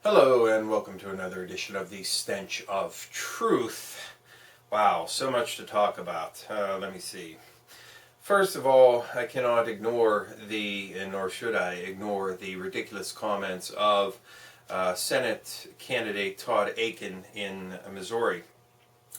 Hello and welcome to another edition of the Stench of Truth. Wow, so much to talk about. Let me see. First of all, I cannot ignore nor should I ignore the ridiculous comments of Senate candidate Todd Akin in Missouri.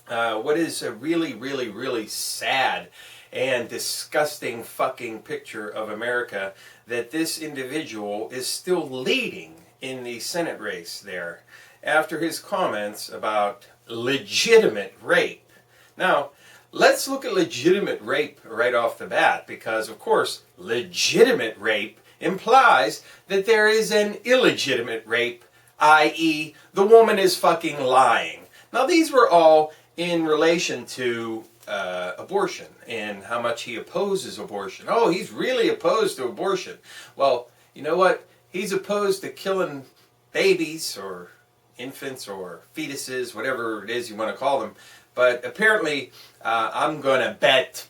What is a really sad and disgusting fucking picture of America that this individual is still leading in the Senate race there after his comments about legitimate rape. Now, let's look at legitimate rape right off the bat, because of course legitimate rape implies that there is an illegitimate rape, i.e. the woman is fucking lying. Now these were all in relation to abortion and how much he opposes abortion. Oh, he's really opposed to abortion. Well, you know what? He's opposed to killing babies or infants or fetuses, whatever it is you want to call them. But apparently, I'm going to bet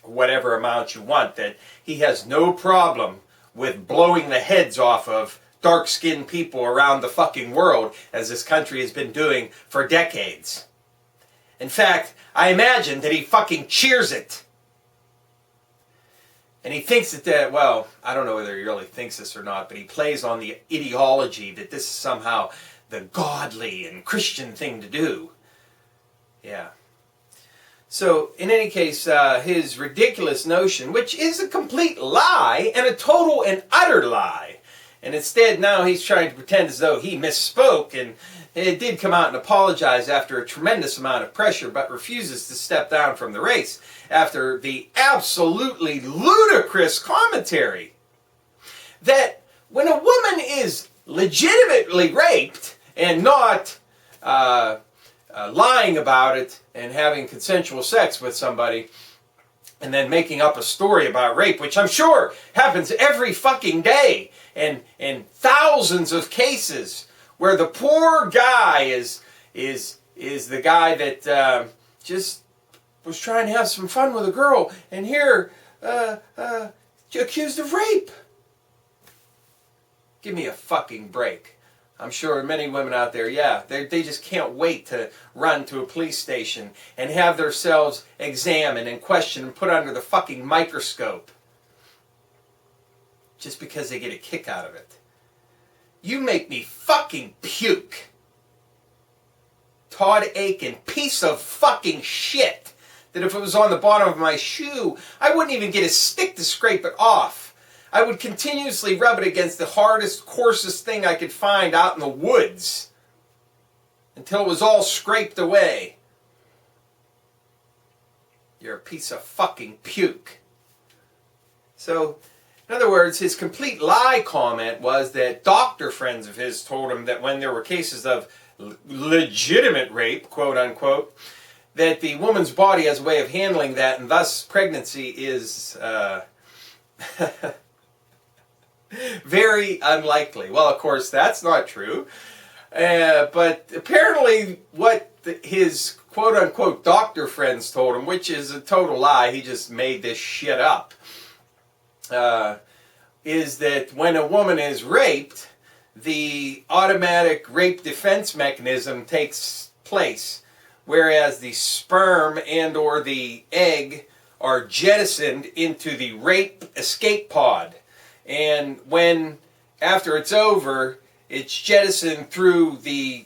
whatever amount you want that he has no problem with blowing the heads off of dark-skinned people around the fucking world, as this country has been doing for decades. In fact, I imagine that he fucking cheers it. And he thinks that, well, I don't know whether he really thinks this or not, but he plays on the ideology that this is somehow the godly and Christian thing to do. Yeah. So, in any case, his ridiculous notion, which is a complete lie, and a total and utter lie, and instead now he's trying to pretend as though he misspoke, and it did come out and apologize after a tremendous amount of pressure, but refuses to step down from the race after the absolutely ludicrous commentary that when a woman is legitimately raped and not lying about it and having consensual sex with somebody and then making up a story about rape, which I'm sure happens every fucking day, and thousands of cases where the poor guy is the guy that just was trying to have some fun with a girl, and here accused of rape. Give me a fucking break. I'm sure many women out there, yeah, they just can't wait to run to a police station and have themselves examined and questioned and put under the fucking microscope just because they get a kick out of it. You make me fucking puke. Todd Akin, piece of fucking shit, that if it was on the bottom of my shoe, I wouldn't even get a stick to scrape it off. I would continuously rub it against the hardest, coarsest thing I could find out in the woods until it was all scraped away. You're a piece of fucking puke. So, in other words, his complete lie comment was that doctor friends of his told him that when there were cases of legitimate rape, quote unquote, that the woman's body has a way of handling that, and thus pregnancy is very unlikely. Well, of course, that's not true. But apparently what his quote-unquote doctor friends told him, which is a total lie, he just made this shit up, is that when a woman is raped, the automatic rape defense mechanism takes place, whereas the sperm and or the egg are jettisoned into the rape escape pod. And when, after it's over, it's jettisoned through the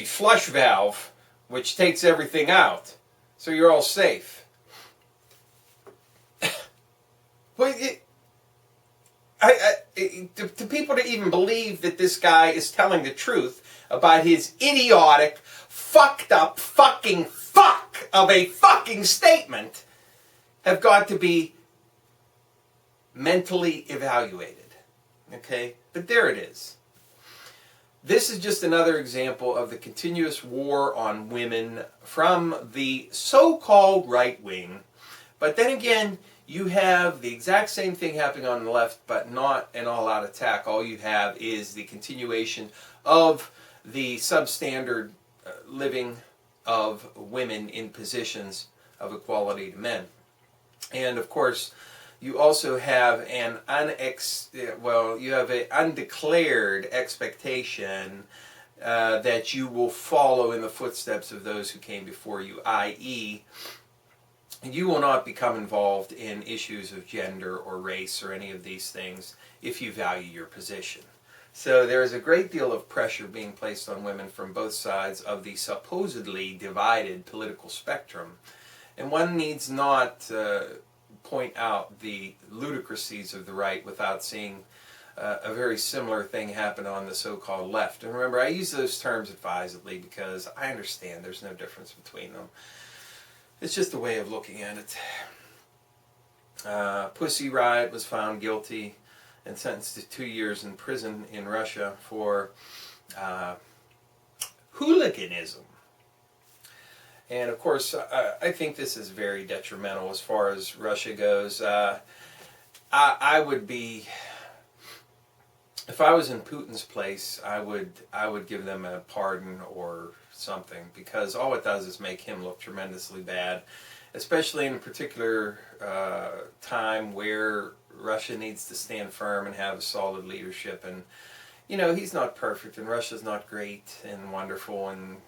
flush valve, which takes everything out. So you're all safe. Well, to people to even believe that this guy is telling the truth about his idiotic, fucked up fucking fuck of a fucking statement have got to be mentally evaluated. Okay? But there it is. This is just another example of the continuous war on women from the so-called right wing. But then again, you have the exact same thing happening on the left, but not an all-out attack. All you have is the continuation of the substandard living of women in positions of equality to men. And of course, you also have an you have an undeclared expectation that you will follow in the footsteps of those who came before you, i.e., you will not become involved in issues of gender or race or any of these things if you value your position. So there is a great deal of pressure being placed on women from both sides of the supposedly divided political spectrum. And one needs not point out the ludicrousness of the right without seeing a very similar thing happen on the so-called left. And remember, I use those terms advisedly because I understand there's no difference between them. It's just a way of looking at it. Pussy Riot was found guilty and sentenced to 2 years in prison in Russia for hooliganism. And of course, I think this is very detrimental as far as Russia goes. I would be, if I was in Putin's place, I would give them a pardon or something, because all it does is make him look tremendously bad, especially in a particular time where Russia needs to stand firm and have a solid leadership. And you know, he's not perfect, and Russia's not great and wonderful and,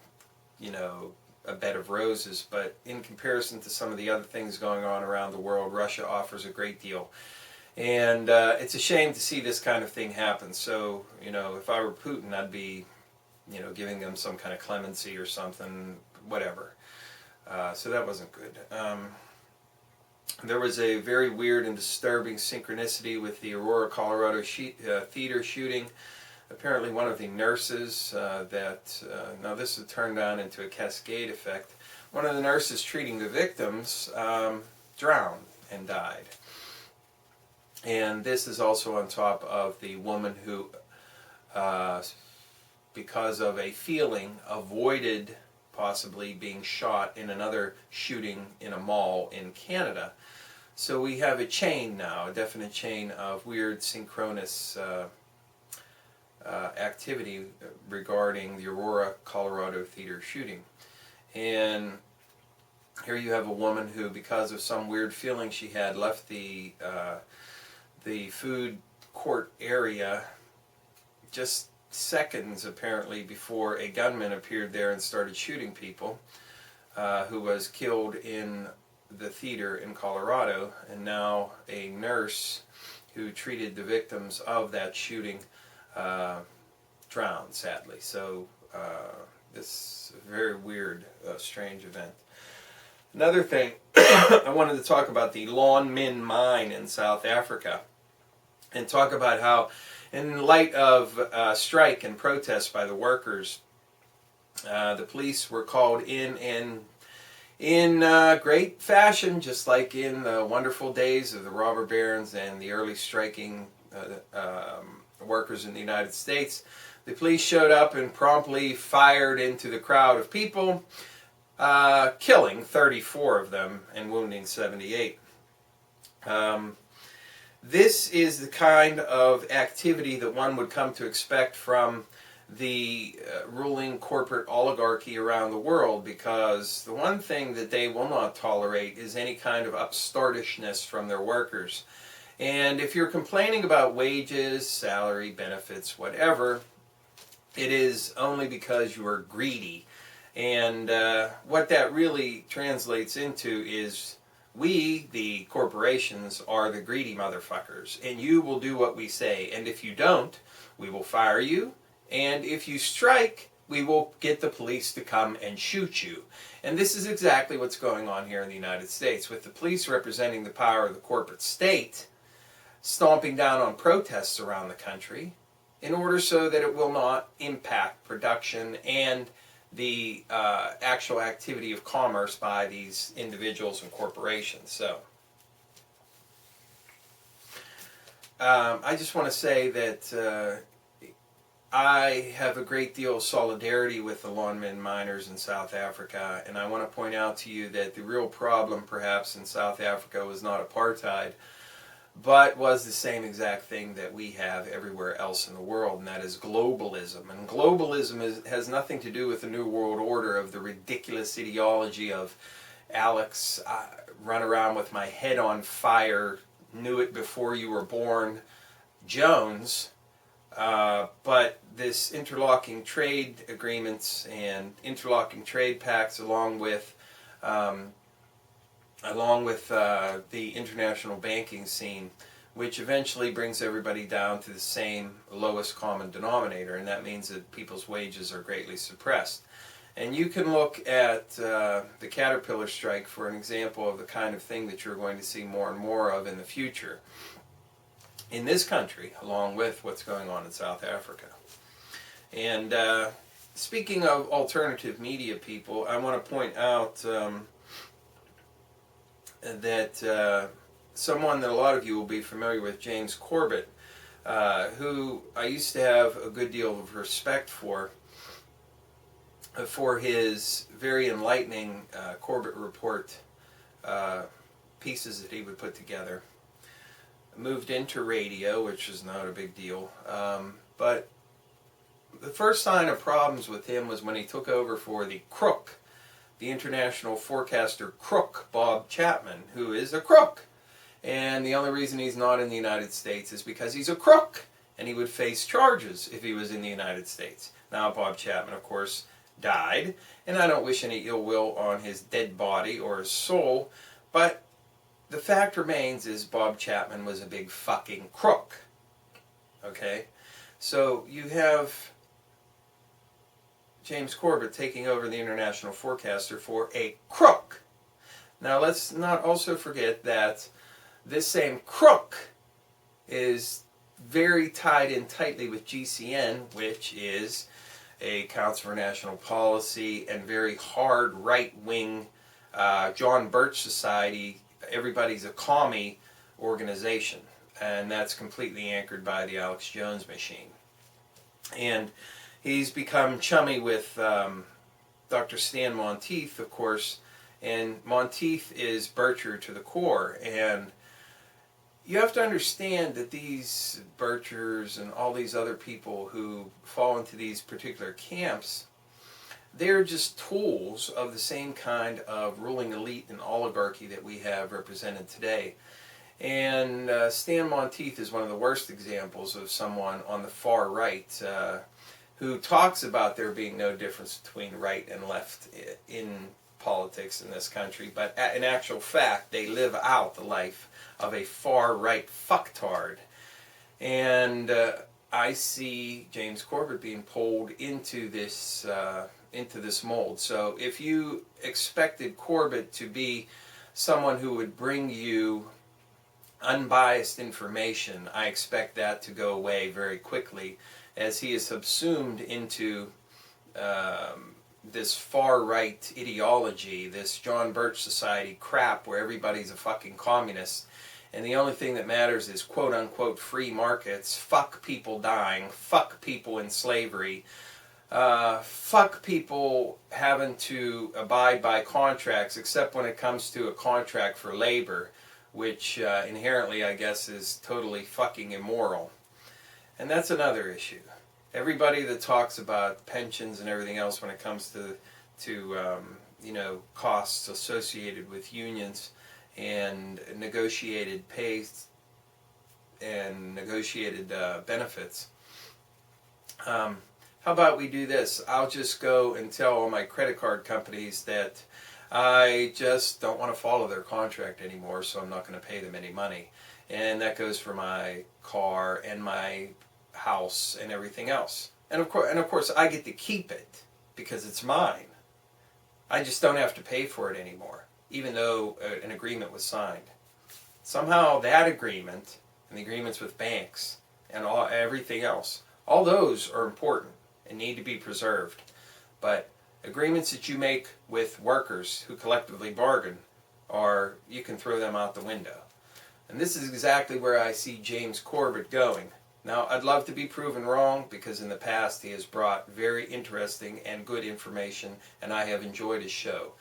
you know, a bed of roses, but in comparison to some of the other things going on around the world, Russia offers a great deal. And it's a shame to see this kind of thing happen. So, you know, if I were Putin, I'd be, you know, giving them some kind of clemency or something, whatever. So that wasn't good. There was a very weird and disturbing synchronicity with the Aurora, Colorado theater shooting. Apparently one of the nurses now this has turned on into a cascade effect, one of the nurses treating the victims drowned and died. And this is also on top of the woman who, because of a feeling, avoided possibly being shot in another shooting in a mall in Canada. So we have a chain now, a definite chain of weird synchronous activity regarding the Aurora, Colorado theater shooting. And here you have a woman who, because of some weird feeling she had, left the food court area just seconds apparently before a gunman appeared there and started shooting people, who was killed in the theater in Colorado. And now a nurse who treated the victims of that shooting drowned, sadly. So this is a very weird, strange event. Another thing, I wanted to talk about the Lonmin mine in South Africa, and talk about how, in light of strike and protest by the workers, the police were called in great fashion, just like in the wonderful days of the robber barons and the early striking workers in the United States. The police showed up and promptly fired into the crowd of people, killing 34 of them and wounding 78. This is the kind of activity that one would come to expect from the ruling corporate oligarchy around the world, because the one thing that they will not tolerate is any kind of upstartishness from their workers. And if you're complaining about wages, salary, benefits, whatever, it is only because you are greedy. And what that really translates into is, we, the corporations, are the greedy motherfuckers, and you will do what we say. And if you don't, we will fire you. And if you strike, we will get the police to come and shoot you. And this is exactly what's going on here in the United States, with the police representing the power of the corporate state, stomping down on protests around the country in order so that it will not impact production and the actual activity of commerce by these individuals and corporations. So I just want to say that I have a great deal of solidarity with the Lonmin miners in South Africa, and I want to point out to you that the real problem perhaps in South Africa was not apartheid, but was the same exact thing that we have everywhere else in the world, and that is globalism. And globalism has nothing to do with the New World Order, of the ridiculous ideology of Alex, run around with my head on fire, knew it before you were born Jones, but this interlocking trade agreements and interlocking trade pacts, along with the international banking scene, which eventually brings everybody down to the same lowest common denominator, and that means that people's wages are greatly suppressed. And you can look at the Caterpillar strike for an example of the kind of thing that you're going to see more and more of in the future in this country, along with what's going on in South Africa. And speaking of alternative media people, I want to point out that someone that a lot of you will be familiar with, James Corbett, who I used to have a good deal of respect for his very enlightening Corbett Report pieces that he would put together. Moved into radio, which is not a big deal, but the first sign of problems with him was when he took over for the crook, the international forecaster crook, Bob Chapman, who is a crook. And the only reason he's not in the United States is because he's a crook, and he would face charges if he was in the United States. Now, Bob Chapman, of course, died, and I don't wish any ill will on his dead body or his soul, but the fact remains is Bob Chapman was a big fucking crook. Okay? So you have James Corbett taking over the international forecaster for a crook. Now let's not also forget that this same crook is very tied in tightly with GCN, which is a Council for National Policy and very hard right-wing John Birch Society, everybody's a commie organization, and that's completely anchored by the Alex Jones machine. And he's become chummy with Dr. Stan Monteith, of course, and Monteith is Bircher to the core. And you have to understand that these Birchers and all these other people who fall into these particular camps, they're just tools of the same kind of ruling elite and oligarchy that we have represented today. And Stan Monteith is one of the worst examples of someone on the far right who talks about there being no difference between right and left in politics in this country, but in actual fact they live out the life of a far right fucktard. And I see James Corbett being pulled into this mold. So if you expected Corbett to be someone who would bring you unbiased information, I expect that to go away very quickly as he is subsumed into this far-right ideology, this John Birch Society crap where everybody's a fucking communist, and the only thing that matters is quote-unquote free markets, fuck people dying, fuck people in slavery, fuck people having to abide by contracts, except when it comes to a contract for labor, which inherently, I guess, is totally fucking immoral. And that's another issue. Everybody that talks about pensions and everything else when it comes to costs associated with unions and negotiated pay and negotiated benefits. How about we do this? I'll just go and tell all my credit card companies that I just don't want to follow their contract anymore, so I'm not going to pay them any money. And that goes for my car and my house and everything else. And of course I get to keep it because it's mine. I just don't have to pay for it anymore, even though an agreement was signed. Somehow that agreement and the agreements with banks and everything else, all those are important and need to be preserved. But agreements that you make with workers who collectively bargain, you can throw them out the window. And this is exactly where I see James Corbett going. Now, I'd love to be proven wrong because in the past he has brought very interesting and good information and I have enjoyed his show.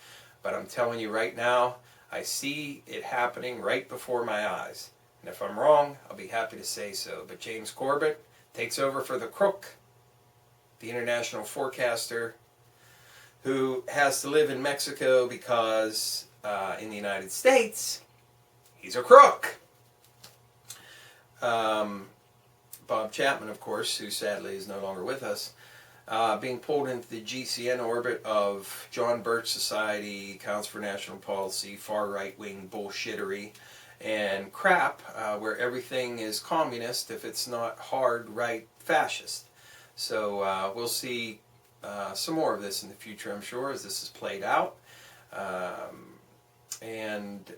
But I'm telling you right now, I see it happening right before my eyes. And if I'm wrong, I'll be happy to say so. But James Corbett takes over for the crook, the international forecaster, who has to live in Mexico because in the United States, he's a crook. Bob Chapman, of course, who sadly is no longer with us, being pulled into the GCN orbit of John Birch Society, Council for National Policy, far right-wing bullshittery, and crap, where everything is communist if it's not hard right fascist. So we'll see some more of this in the future, I'm sure, as this is played out. And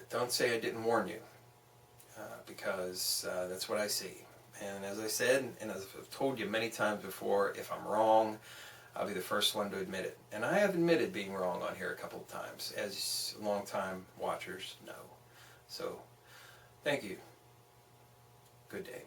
don't say I didn't warn you, because that's what I see. And as I said, and as I've told you many times before, if I'm wrong, I'll be the first one to admit it. And I have admitted being wrong on here a couple of times, as long-time watchers know. So, thank you. Good day.